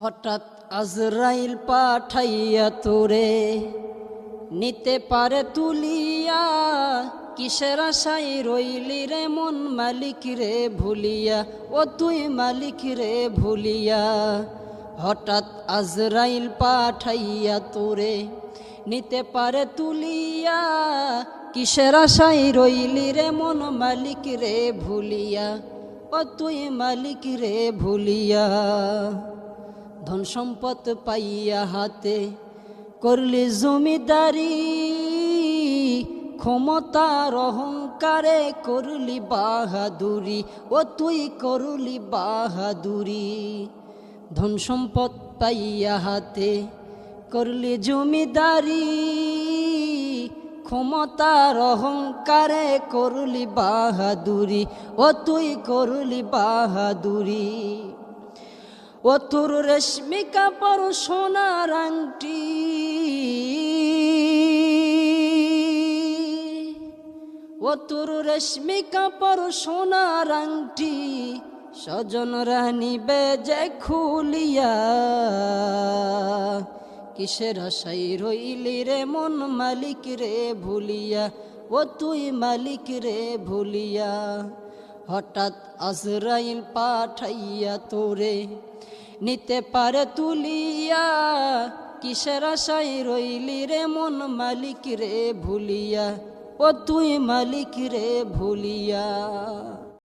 হঠাৎ আজরাইল পাঠাইয়া তোরে নিতে পারে তুলিয়া, কিসের আশায় রইলি রে মন মালিক রে ভুলিয়া, ও তুই মালিক রে ভুলিয়া। হঠাৎ আজরাইল পাঠাইয়া তোরে নিতে পারে তুলিয়া, কিসের আশায় রইলি রে মন মালিক রে ভুলিয়া, ও তুই মালিক রে ভুলিয়া। ধন সম্পদ পাইয়া হাতে করলি জমিদারি, ক্ষমতার অহংকারে করলি বাহাদুরি, ও তুই করলি বাহাদুরি। ধন সম্পদ পাইয়া হাতে করলি জমিদারি, ক্ষমতার অহংকারে করলি বাহাদুরি, ও তুই করলি বাহাদুরি। ও তোর রেশমি কাপড় সোনার আংটি, ও তোর রেশমি কাপড় সোনার আংটি, স্বজনরা নিবে যে খুলিয়া, কিসের আশায় রইলি রে মন মালিক রে ভুলিয়া, ও তুই মালিক রে ভুলিয়া। হঠাৎ আজরাইল পাঠাইয়া তোরে নিতে পারে তুলিয়া, কিসের আশায় রইলি রে মন মালিক রে ভুলিয়া, ও তুই মালিক রে ভুলিয়া।